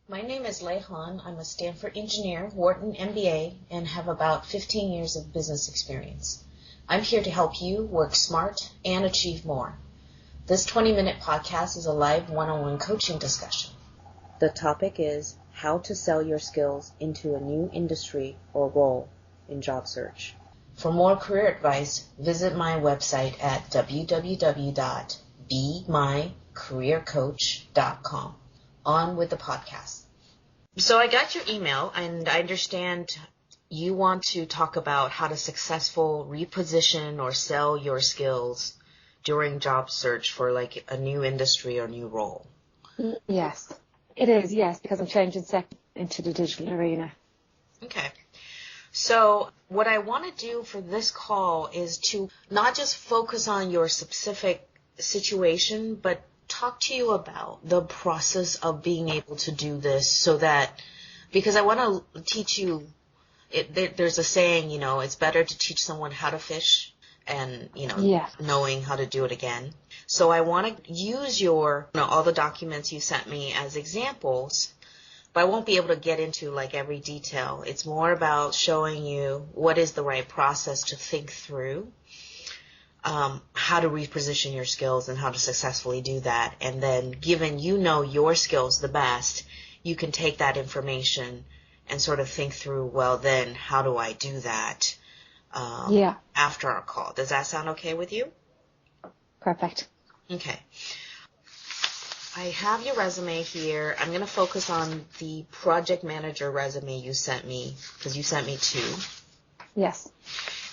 My name is Lei Han. I'm a Stanford engineer, Wharton MBA, and have about 15 years of business experience. I'm here to help you work smart and achieve more. This 20-minute podcast is a live one-on-one coaching discussion. The topic is how to sell your skills into a new industry or role in job search. For more career advice, visit my website at www.bemycareercoach.com. On with the podcast. So I got your email, and I understand you want to talk about how to successfully reposition or sell your skills during job search for like a new industry or new role. Yes, it is, yes, because I'm changing into the digital arena. Okay. So what I want to do for this call is to not just focus on your specific situation, but talk to you about the process of being able to do this so that, because I want to teach you, there's a saying, it's better to teach someone how to fish and, knowing how to do it again. So I want to use all the documents you sent me as examples, but I won't be able to get into like every detail. It's more about showing you what is the right process to think through. How to reposition your skills and how to successfully do that. And then given your skills the best, you can take that information and sort of think through, well, then how do I do that after our call? Does that sound okay with you? Perfect. Okay. I have your resume here. I'm going to focus on the project manager resume you sent me, because you sent me two. Yes.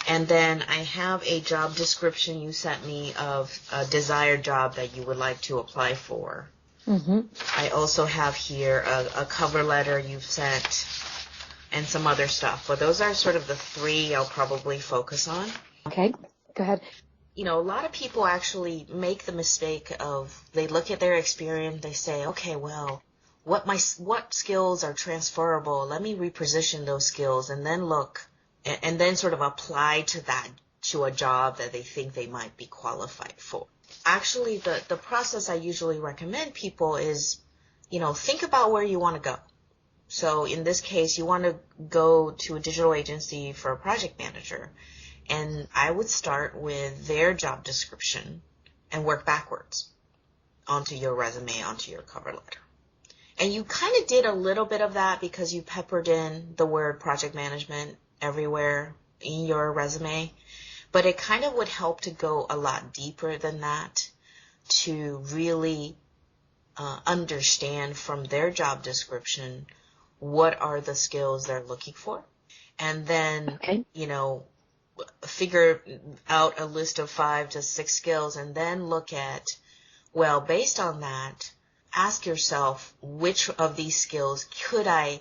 And then I have a job description you sent me of a desired job that you would like to apply for. Mm-hmm. I also have here a cover letter you've sent and some other stuff. But those are sort of the three I'll probably focus on. Okay, go ahead. A lot of people actually make the mistake of, they look at their experience, they say, okay, well, what skills are transferable? Let me reposition those skills and then look and then sort of apply to a job that they think they might be qualified for. Actually, the process I usually recommend people is, think about where you want to go. So in this case, you want to go to a digital agency for a project manager. And I would start with their job description and work backwards onto your resume, onto your cover letter. And you kind of did a little bit of that because you peppered in the word project management everywhere in your resume, but it kind of would help to go a lot deeper than that to really understand from their job description what are the skills they're looking for, and then figure out a list of 5 to 6 skills, and then look at, well, based on that, ask yourself, which of these skills could I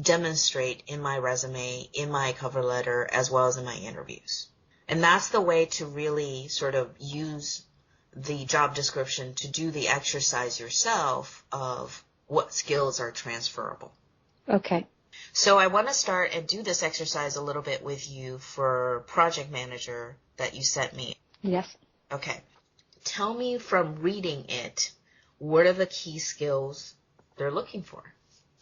demonstrate in my resume, in my cover letter, as well as in my interviews. And that's the way to really sort of use the job description to do the exercise yourself of what skills are transferable. Okay. So I want to start and do this exercise a little bit with you for project manager that you sent me. Yes. Okay. Tell me from reading it, what are the key skills they're looking for?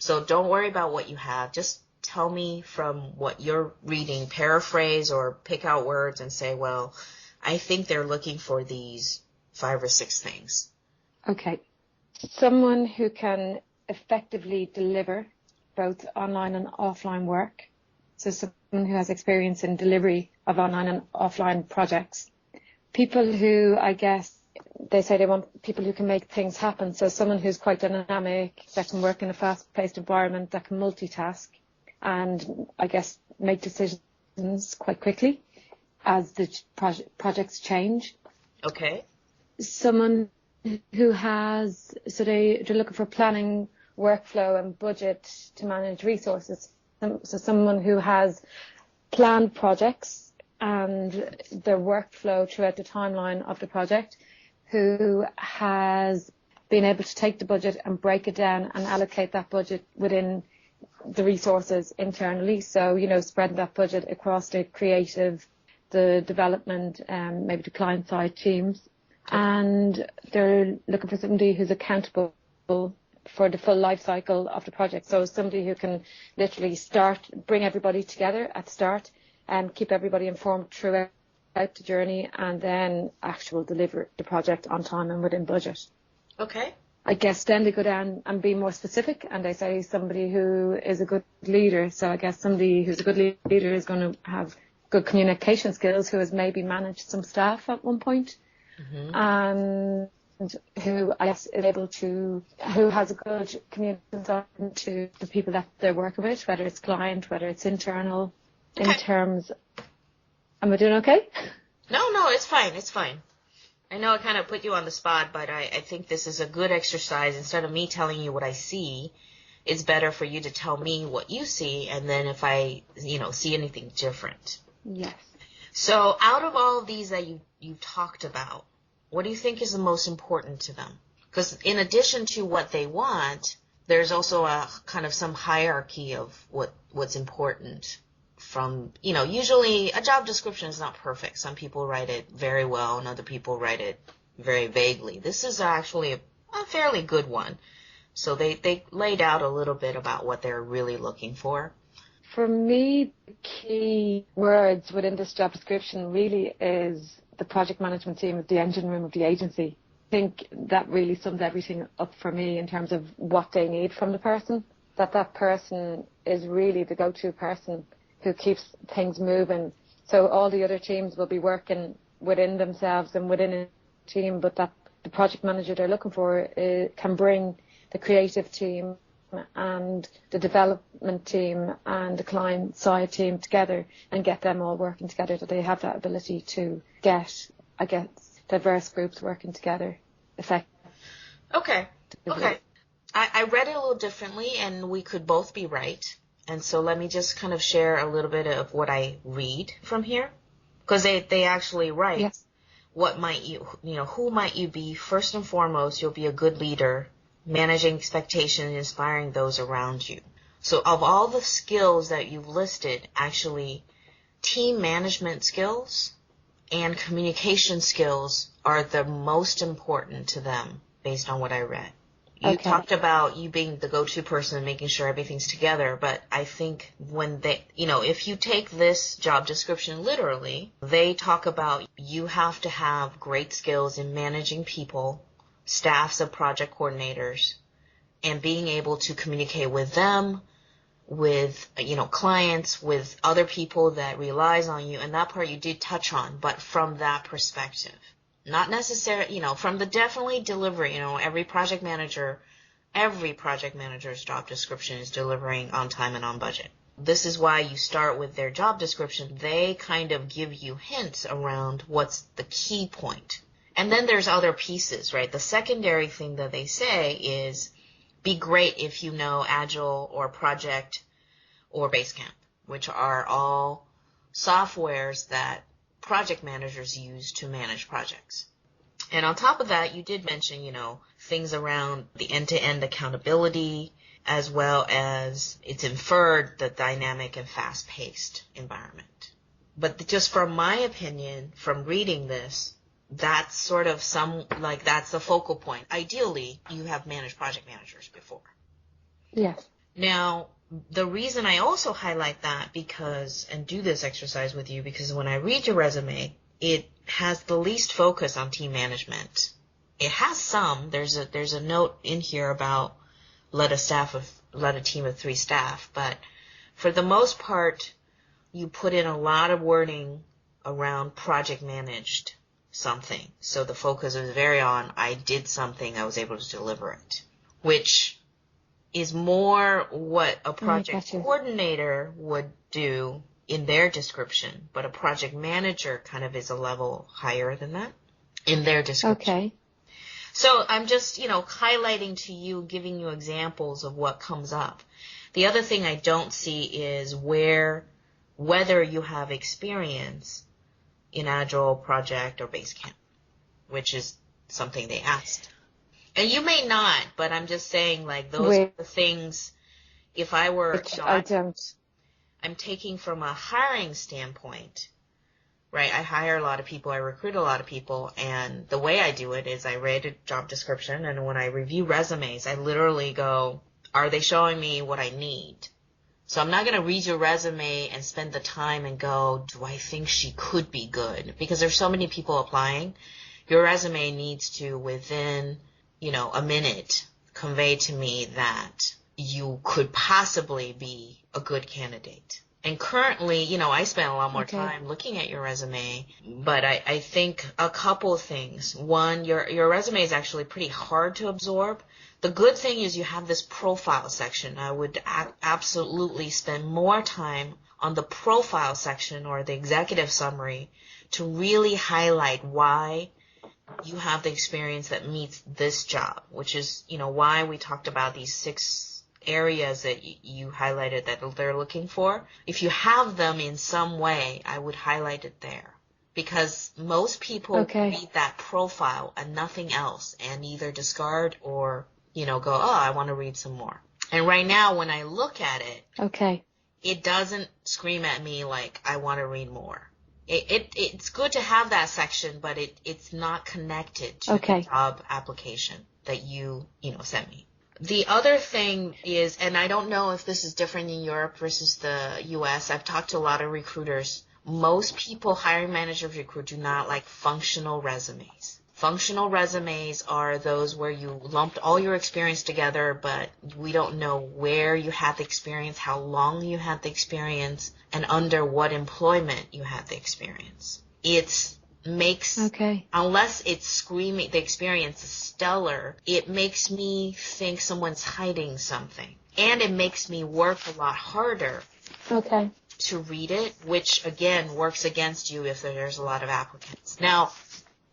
So don't worry about what you have. Just tell me from what you're reading, paraphrase or pick out words and say, well, I think they're looking for these 5 or 6 things. Okay. Someone who can effectively deliver both online and offline work. So someone who has experience in delivery of online and offline projects. People who, I guess, they say they want people who can make things happen. So someone who's quite dynamic, that can work in a fast-paced environment, that can multitask and, I guess, make decisions quite quickly as the projects change. Okay. Someone who has, so they're looking for planning, workflow and budget to manage resources. So someone who has planned projects and their workflow throughout the timeline of the project, who has been able to take the budget and break it down and allocate that budget within the resources internally. So, spread that budget across the creative, the development, maybe the client side teams. And they're looking for somebody who's accountable for the full life cycle of the project. So somebody who can literally bring everybody together at the start and keep everybody informed throughout the journey, and then deliver the project on time and within budget. Okay. I guess then they go down and be more specific, and they say somebody who is a good leader. So I guess somebody who's a good leader is going to have good communication skills, who has maybe managed some staff at one point, and who I guess is able to, who has a good communication to the people that they're working with, whether it's client, whether it's internal, in terms. Am I doing okay? No, it's fine. It's fine. I know I kind of put you on the spot, but I think this is a good exercise. Instead of me telling you what I see, it's better for you to tell me what you see, and then if I, see anything different. Yes. So out of all of these that you talked about, what do you think is the most important to them? Because in addition to what they want, there's also a kind of some hierarchy of what's important. From, usually a job description is not perfect. Some people write it very well and other people write it very vaguely. This is actually a fairly good one. So they laid out a little bit about what they're really looking for. For me, the key words within this job description really is the project management team of the engine room of the agency. I think that really sums everything up for me in terms of what they need from the person, that person is really the go-to person who keeps things moving. So all the other teams will be working within themselves and within a team, but that the project manager they're looking for can bring the creative team and the development team and the client side team together and get them all working together, that they have that ability to get, I guess, diverse groups working together effectively. Okay. I read it a little differently, and we could both be right. And so let me just kind of share a little bit of what I read from here, because they actually write, yes. What might who might you be? First and foremost, you'll be a good leader, managing expectations and inspiring those around you. So of all the skills that you've listed, actually, team management skills and communication skills are the most important to them based on what I read. You talked about you being the go-to person and making sure everything's together, but I think when they, if you take this job description literally, they talk about you have to have great skills in managing people, staffs of project coordinators, and being able to communicate with them, with, clients, with other people that relies on you. And that part you did touch on, but from that perspective. Not necessarily, from the definitely delivery, every project manager's job description is delivering on time and on budget. This is why you start with their job description. They kind of give you hints around what's the key point. And then there's other pieces, right? The secondary thing that they say is be great if you know Agile or Project or Basecamp, which are all softwares that project managers use to manage projects. And on top of that, you did mention, things around the end-to-end accountability, as well as it's inferred the dynamic and fast-paced environment. But just from my opinion, from reading this, that's sort of that's the focal point. Ideally, you have managed project managers before. Yes. Now, the reason I also highlight that and do this exercise with you, because when I read your resume, it has the least focus on team management. It has some. There's a note in here about let a team of 3 staff, but for the most part, you put in a lot of wording around project managed something. So the focus is very on I did something, I was able to deliver it, which is more what a project coordinator would do in their description, but a project manager kind of is a level higher than that in their description. Okay. So I'm just, highlighting to you, giving you examples of what comes up. The other thing I don't see is whether you have experience in Agile, Project, or Basecamp, which is something they asked. And you may not, but I'm just saying, those are the things, if I were, I don't. I'm taking from a hiring standpoint, right? I hire a lot of people, I recruit a lot of people, and the way I do it is I read a job description, and when I review resumes, I literally go, are they showing me what I need? So I'm not going to read your resume and spend the time and go, do I think she could be good? Because there's so many people applying. Your resume needs to, within, a minute, convey to me that you could possibly be a good candidate. And currently, I spend a lot more time looking at your resume, but I think a couple of things. One, your resume is actually pretty hard to absorb. The good thing is you have this profile section. I would absolutely spend more time on the profile section or the executive summary to really highlight why you have the experience that meets this job, which is, why we talked about these 6 areas that you highlighted that they're looking for. If you have them in some way, I would highlight it there. Because most people read that profile and nothing else and either discard or go, oh, I want to read some more. And right now, when I look at it, it doesn't scream at me like I want to read more. It's good to have that section, but it's not connected to the job application that you sent me. The other thing is, and I don't know if this is different in Europe versus the U.S., I've talked to a lot of recruiters. Most people, hiring managers recruit, do not like functional resumes. Functional resumes are those where you lumped all your experience together, but we don't know where you had the experience, how long you had the experience, and under what employment you had the experience. Unless it's screaming, the experience is stellar, it makes me think someone's hiding something. And it makes me work a lot harder to read it, which again works against you if there's a lot of applicants. Now,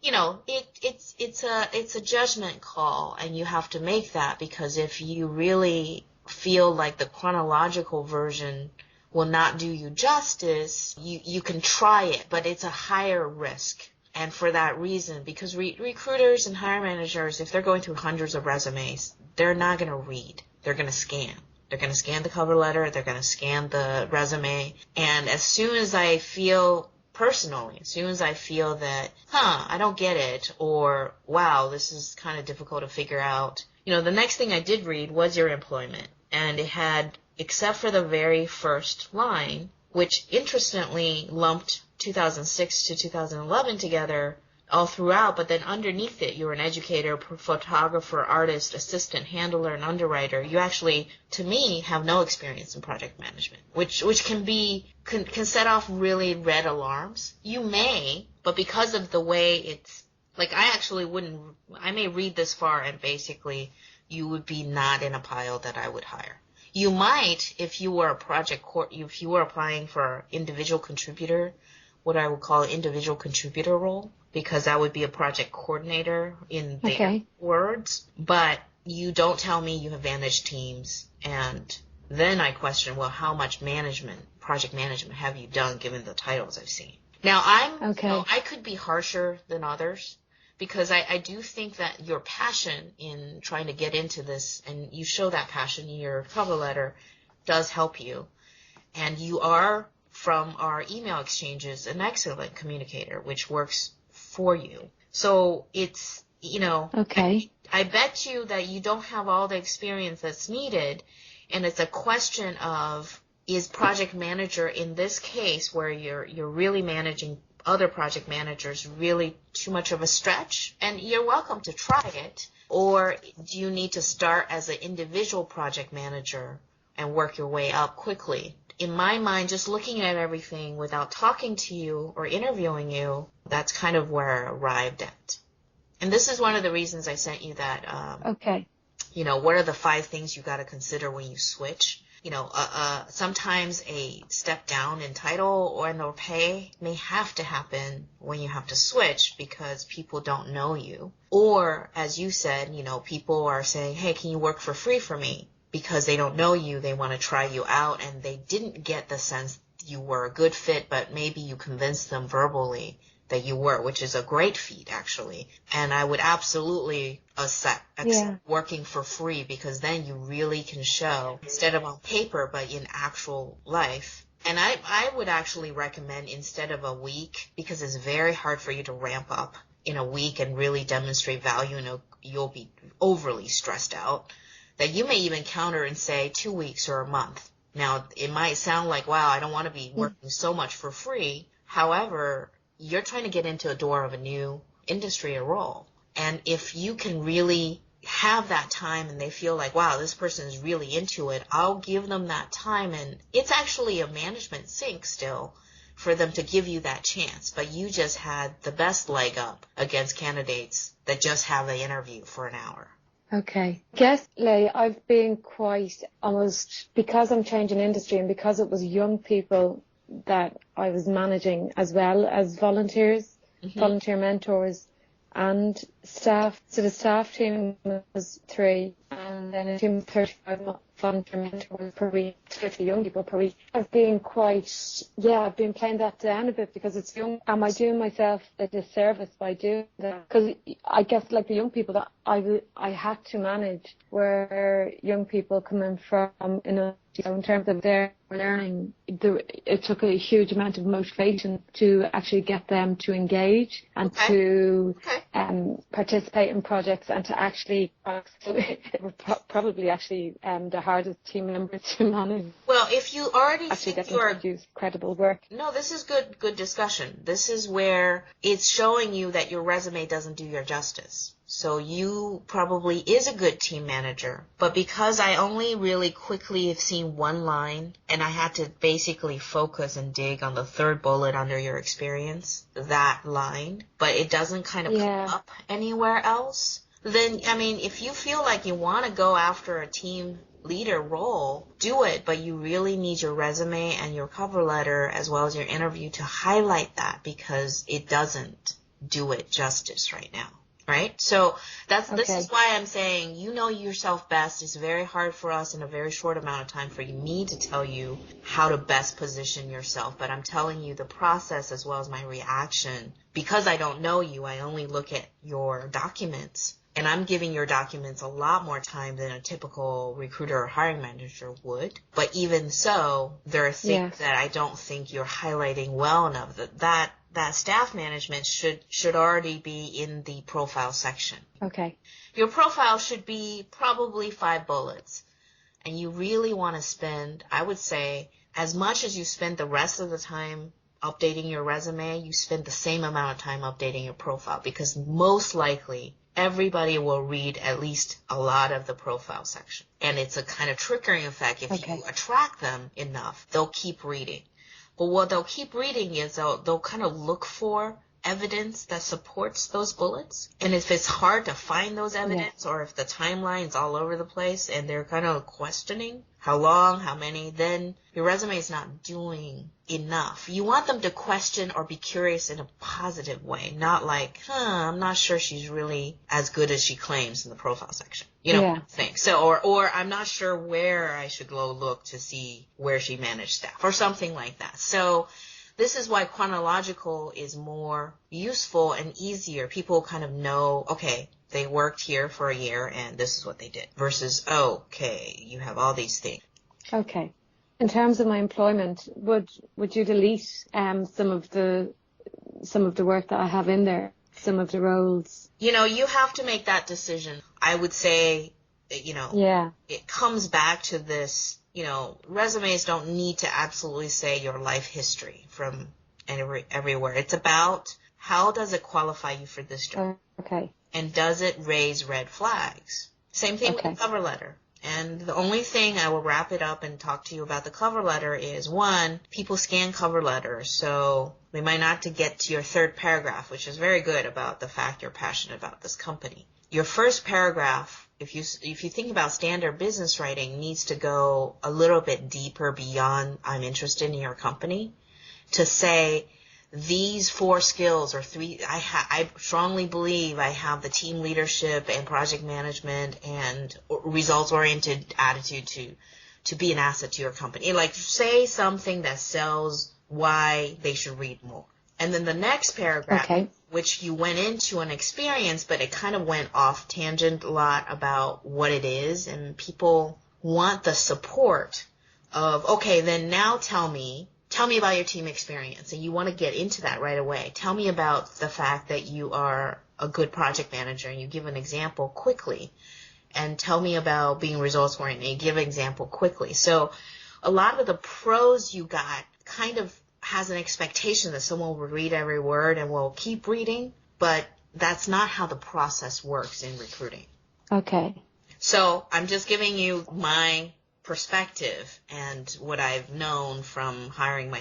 it's a judgment call, and you have to make that, because if you really feel like the chronological version will not do you justice, you can try it, but it's a higher risk. And for that reason, because recruiters and hiring managers, if they're going through hundreds of resumes, they're not going to read. They're going to scan. They're going to scan the cover letter. They're going to scan the resume. And as soon as I feel that, I don't get it, or, wow, this is kind of difficult to figure out. The next thing I did read was your employment. And it had, except for the very first line, which interestingly lumped 2006 to 2011 together all throughout, but then underneath it, you're an educator, photographer, artist, assistant, handler, and underwriter. You actually, to me, have no experience in project management, which can set off really red alarms. You may, but because of the way it's, like, I may read this far and basically you would be not in a pile that I would hire. You might, if you were if you were applying for individual contributor, what I would call an individual contributor role, because that would be a project coordinator in their words. But you don't tell me you have managed teams, and then I question, well, how much project management have you done given the titles I've seen? Now, I could be harsher than others, because I do think that your passion in trying to get into this, and you show that passion in your cover letter, does help you. And you are, from our email exchanges, an excellent communicator, which works for you. So it's, I bet you that you don't have all the experience that's needed, and it's a question of, is project manager in this case where you're really managing other project managers really too much of a stretch? And you're welcome to try it. Or do you need to start as an individual project manager and work your way up quickly? In my mind, just looking at everything without talking to you or interviewing you, that's kind of where I arrived at. And this is one of the reasons I sent you that, what are the 5 things you got to consider when you switch? Sometimes a step down in title or pay may have to happen when you have to switch because people don't know you. Or, as you said, people are saying, hey, can you work for free for me? Because they don't know you, they want to try you out, and they didn't get the sense you were a good fit, but maybe you convinced them verbally that you were, which is a great feat, actually. And I would absolutely accept working for free, because then you really can show, instead of on paper, but in actual life, And I would actually recommend instead of a week, because it's very hard for you to ramp up in a week and really demonstrate value, and you'll be overly stressed out, that you may even counter and say 2 weeks or a month. Now, it might sound like, wow, I don't want to be working so much for free. However, you're trying to get into a door of a new industry or role. And if you can really have that time and they feel like, wow, this person is really into it, I'll give them that time. And it's actually a management sink still for them to give you that chance. But you just had the best leg up against candidates that just have the interview for an hour. Okay. Guess, Leigh, I've been quite almost, because I'm changing industry and because it was young people that I was managing as well as volunteers, volunteer mentors and staff. So the staff team was 3 and then a team of 35 volunteer mentors per week, 30 young people per week. I've been I've been playing that down a bit because it's young. Am I doing myself a disservice by doing that? Because I guess like the young people that I had to manage were young people coming from, in terms of their learning, it took a huge amount of motivation to actually get them to engage and to participate in projects and to actually, so it was probably actually the hardest team member to manage. Well, if you already actually think get them to produce credible work. No, this is good discussion. This is where it's showing you that your resume doesn't do your justice. So you probably is a good team manager. But because I only really quickly have seen one line and I had to basically focus and dig on the third bullet under your experience, that line, but it doesn't kind of come up anywhere else, then, I mean, if you feel like you want to go after a team leader role, do it, but you really need your resume and your cover letter as well as your interview to highlight that because it doesn't do it justice right now. Right? So this is why I'm saying you know yourself best. It's very hard for us in a very short amount of time for me to tell you how to best position yourself. But I'm telling you the process as well as my reaction. Because I don't know you, I only look at your documents. And I'm giving your documents a lot more time than a typical recruiter or hiring manager would. But even so, there are things that I don't think you're highlighting well enough. That staff management should already be in the profile section. Okay. Your profile should be probably 5 bullets. And you really want to spend, I would say, as much as you spend the rest of the time updating your resume, you spend the same amount of time updating your profile because most likely everybody will read at least a lot of the profile section. And it's a kind of triggering effect. If you attract them enough, they'll keep reading. But what they'll keep reading is they'll kind of look for evidence that supports those bullets. And if it's hard to find those evidence or if the timeline's all over the place and they're kind of questioning how long, how many, then your resume is not doing enough. You want them to question or be curious in a positive way, not like, I'm not sure she's really as good as she claims in the profile section. You know, think. So, or I'm not sure where I should go look to see where she managed staff or something like that. So this is why chronological is more useful and easier. People kind of know, okay, they worked here for a year and this is what they did versus, okay, you have all these things. Okay. In terms of my employment, would you delete some of the work that I have in there, some of the roles? You know, you have to make that decision. I would say, it comes back to this, resumes don't need to absolutely say your life history from everywhere. It's about how does it qualify you for this job? Okay. And does it raise red flags? Same thing with the cover letter. And the only thing I will wrap it up and talk to you about the cover letter is, one, people scan cover letters, so they might not to get to your third paragraph, which is very good about the fact you're passionate about this company. Your first paragraph, if you think about standard business writing, needs to go a little bit deeper beyond I'm interested in your company to say, these 4 skills or 3, I strongly believe I have the team leadership and project management and results-oriented attitude to be an asset to your company. Like, say something that sells why they should read more. And then the next paragraph, which you went into an experience, but it kind of went off tangent a lot about what it is, and people want the support of, okay, then now tell me about your team experience. And you want to get into that right away. Tell me about the fact that you are a good project manager, and you give an example quickly. And tell me about being results oriented. You give an example quickly. So a lot of the pros you got kind of has an expectation that someone will read every word and will keep reading, but that's not how the process works in recruiting. Okay. So I'm just giving you my perspective and what I've known from hiring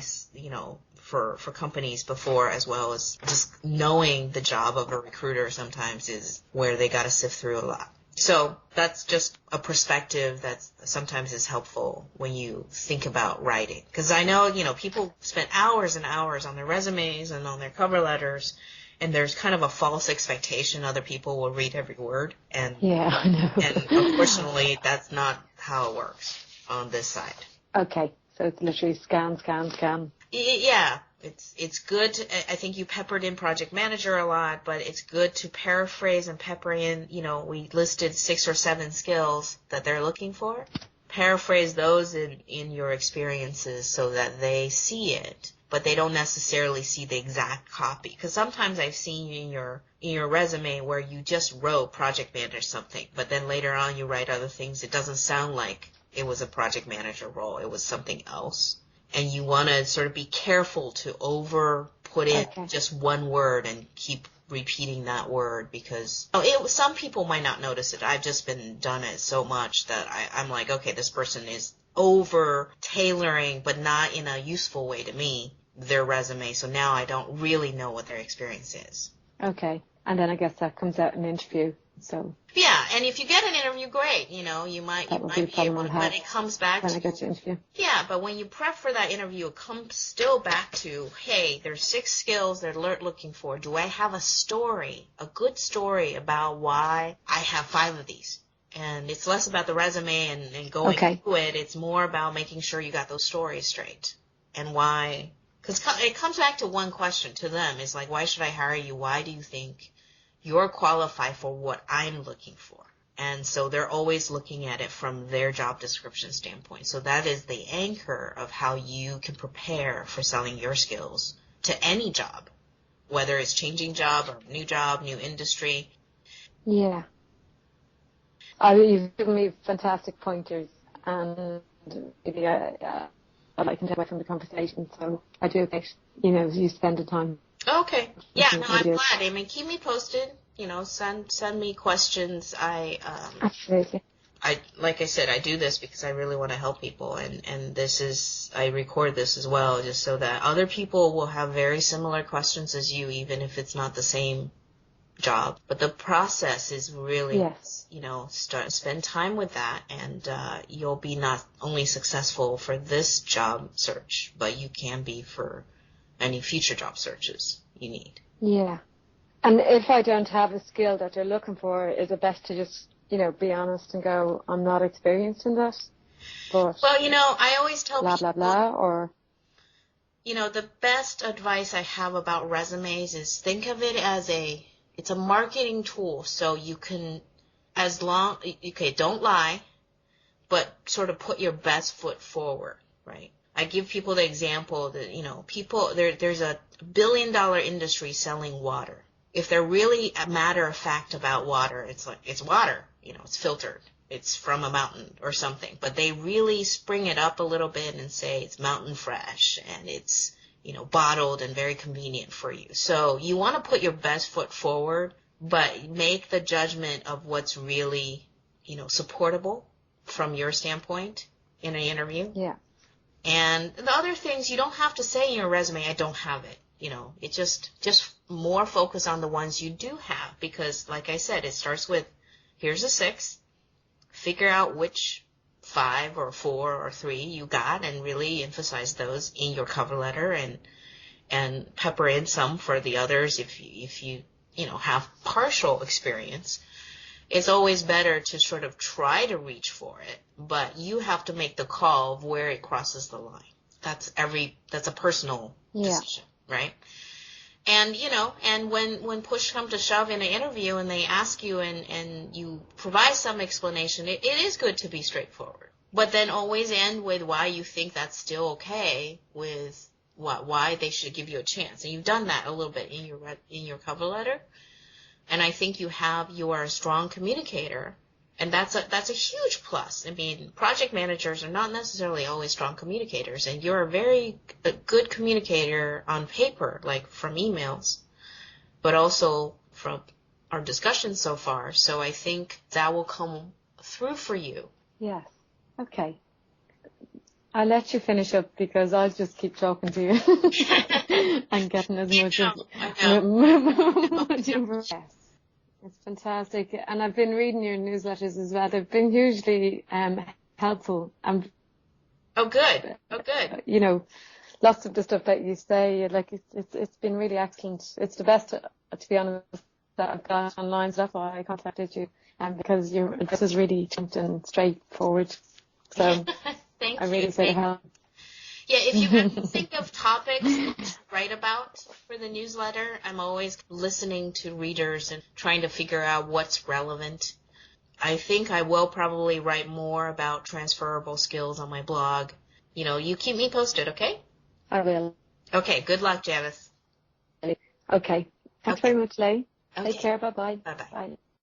for companies before, as well as just knowing the job of a recruiter sometimes is where they got to sift through a lot. So that's just a perspective that sometimes is helpful when you think about writing. Because I know, people spend hours and hours on their resumes and on their cover letters, and there's kind of a false expectation other people will read every word. And yeah, I know. And unfortunately, that's not how it works on this side. Okay, so it's literally scan. Yeah, it's good to, I think you peppered in project manager a lot, but it's good to paraphrase and pepper in, we listed 6 or 7 skills that they're looking for. Paraphrase those in your experiences so that they see it, but they don't necessarily see the exact copy. Because sometimes I've seen you in your resume where you just wrote project manager something, but then later on you write other things. It doesn't sound like it was a project manager role. It was something else. And you want to sort of be careful to put in just one word and keep repeating that word, because some people might not notice it. I've just been done it so much that I'm like, okay, this person is over tailoring, but not in a useful way to me, their resume. So now I don't really know what their experience is. Okay. And then I guess that comes out in an interview. So yeah, and if you get an interview, great. You might be able to, but it comes back when I get to interview. Yeah, but when you prep for that interview, it comes still back to, hey, there's 6 skills they're looking for. Do I have a story, a good story about why I have 5 of these? And it's less about the resume and going through it. It's more about making sure you got those stories straight and why. Because it comes back to one question to them. It's like, why should I hire you? Why do you think you're qualified for what I'm looking for? And so they're always looking at it from their job description standpoint. So that is the anchor of how you can prepare for selling your skills to any job, whether it's changing job or new industry. Yeah. You've given me fantastic pointers, and maybe I can take away from the conversation. So I do appreciate, you spend the time. Okay. Yeah, no, I'm glad. I mean, keep me posted. Send me questions. Absolutely. Like I said, I do this because I really want to help people, and I record this as well, just so that other people will have very similar questions as you, even if it's not the same job. But the process is really, spend time with that, and you'll be not only successful for this job search, but you can be for any future job searches you need. Yeah. And if I don't have a skill that they're looking for, is it best to just, be honest and go, I'm not experienced in that? But well, I always tell blah, people, blah, blah, or... the best advice I have about resumes is think of it as it's a marketing tool. So you can, don't lie, but sort of put your best foot forward, right? I give people the example that, there's a $1 billion industry selling water. If they're really a matter of fact about water, it's like, it's water, it's filtered, it's from a mountain or something. But they really spring it up a little bit and say it's mountain fresh and it's, bottled and very convenient for you. So you want to put your best foot forward, but make the judgment of what's really, supportable from your standpoint in an interview. Yeah. And the other things, you don't have to say in your resume, I don't have it. It just more focus on the ones you do have, because like I said, it starts with, here's a 6, figure out which 5 or 4 or 3 you got and really emphasize those in your cover letter and pepper in some for the others if you have partial experience. It's always better to sort of try to reach for it, but you have to make the call of where it crosses the line. That's a personal decision, right? And, and when push comes to shove in an interview and they ask you and you provide some explanation, it is good to be straightforward. But then always end with why you think that's still okay, with why they should give you a chance. And you've done that a little bit in your cover letter. And I think you are a strong communicator. And that's a huge plus. I mean, project managers are not necessarily always strong communicators, and you're a good communicator on paper, like from emails, but also from our discussion so far. So I think that will come through for you. Yes. Okay. I'll let you finish up because I'll just keep talking to you and getting as much of yes. It's fantastic. And I've been reading your newsletters as well. They've been hugely helpful. Oh, good. You know, lots of the stuff that you say, like it's been really excellent. It's the best, to be honest, that I've got online. So that's why I contacted you, because your address is really succinct and straightforward. So Thank I really you. say help. Yeah, if you ever think of topics to write about for the newsletter, I'm always listening to readers and trying to figure out what's relevant. I think I will probably write more about transferable skills on my blog. You know, you keep me posted, okay? I will. Okay, good luck, Janice. Okay. Thanks very much, Leigh. Okay. Take care. Bye-bye. Bye-bye. Bye.